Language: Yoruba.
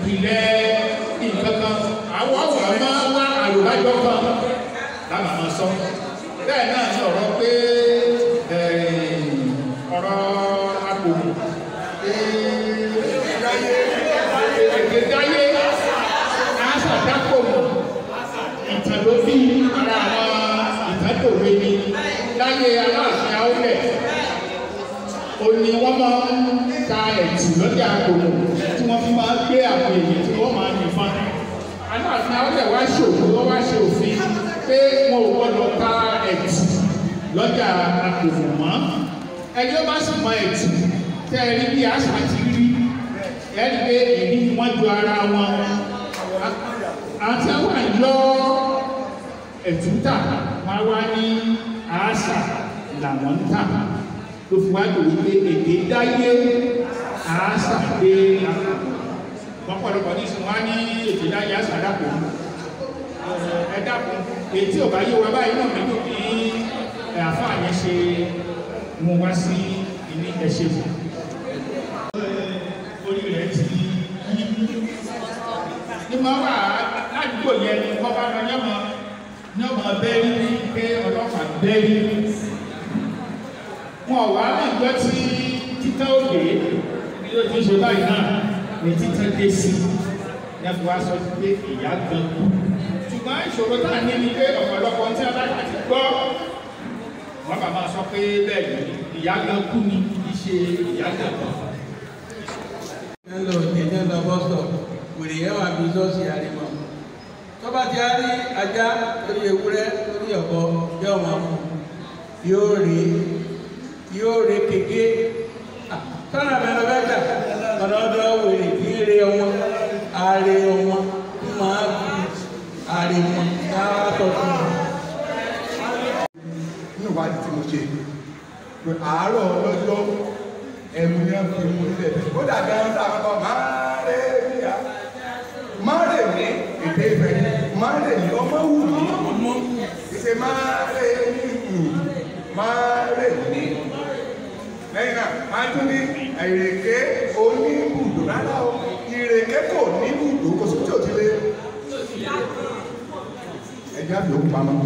ìpìlẹ̀ nǹkan kan àwọn máa wá àròbájọ kan láwọn máa sọ bẹ́ẹ̀ náà ní ọ̀rọ̀ pé ọ̀rọ̀ agbòmù èkédáyé àṣàdákòmù ìtàn ló bí ara àwọn ìtàntòwe ni láyé Aláàfin Àwólẹ̀ òní wọ́n máa ń ta ẹ̀tù lọ́jà agbòmù tí wọ́n fi máa gbé àwọn èèyàn tí wọ́n máa ń nìfọn. Aláàfin Àwólẹ̀ wá ṣòfò wọ́n wá ṣe òfin pé wọn ò gbọ́dọ̀ ta ẹ̀tù lọ́jà agbòmù mọ́. Ẹni ó bá sì mọ ẹ̀tù tẹ́ ẹ rí bí àṣà ti rí ẹ rí pé èyí ni wọ́n ju ara wọn. Àti àwọn àjọ ẹ̀tù tà máa wá ní àṣà làwọn ń tà ló fi wá lò wípé èdè dáyé àṣà dé lọ́pọ̀lọpọ̀ ní ìsìn wá ní èdè dáyé àṣà dàpọ̀ ẹ dàpọ̀ èyí tí ò bá yé wa báyìí náà nínú bí àfáà yẹn ṣe mú wá sí ilé ẹ̀ṣẹ̀ fún orí rẹ̀ ti ní máa wà ládùúgbò yẹn ní kọ́ bá lọ ní ọmọ bẹ́ẹ̀rí pé ọlọ́pàá bẹ́ẹ̀rí wọn wà nígbà tí títà òde ní ó ti ṣe báyìí náà ní títà dé sí ẹ̀fọ́ wa sọ pé ìyá gan kú ṣùgbọ́n ìṣòro tá a ní ní pé ọ̀pọ̀lọpọ̀ tí a bá ti gbọ́ wọn bá máa sọ pé bẹ́ẹ̀ ni ìyá gan kú ni kì í ṣe ìyá gan kú. Hello, ìdílé lọ bọ́sọ̀ wèrè yẹn wà bí sọ́ọ̀sì àríwá tọ́ba ti á rí ajá lórí ewúrẹ́ lórí ọ̀bọ yóò máa mú yóò rí kéke sọ́nà mẹ́rin bẹ́ẹ̀ gbà ọ̀dọ́dọ́ wèrè kí rí ọmọ ààrẹ ọmọ kí máa bí ààrẹ mọ dáwà tọ́ fún un. Nínú ìwádìí tí mo ṣe pé àárọ̀ lọ́jọ́ ẹ̀mú ni wọ́n fi mú nílẹ̀ ó dàbí ẹran tá a kọ́kọ́ máa rè ní èdè Ifẹ̀ máa rè ní ọmọ wù mí ìṣe máa rè ní lẹ́yìn náà máa tún ní ìrèké oníbùdó rárá o ìrèké kò ní bùdó kò sí tí ò ti lé ẹjẹ́ àbí òkú pamọ́.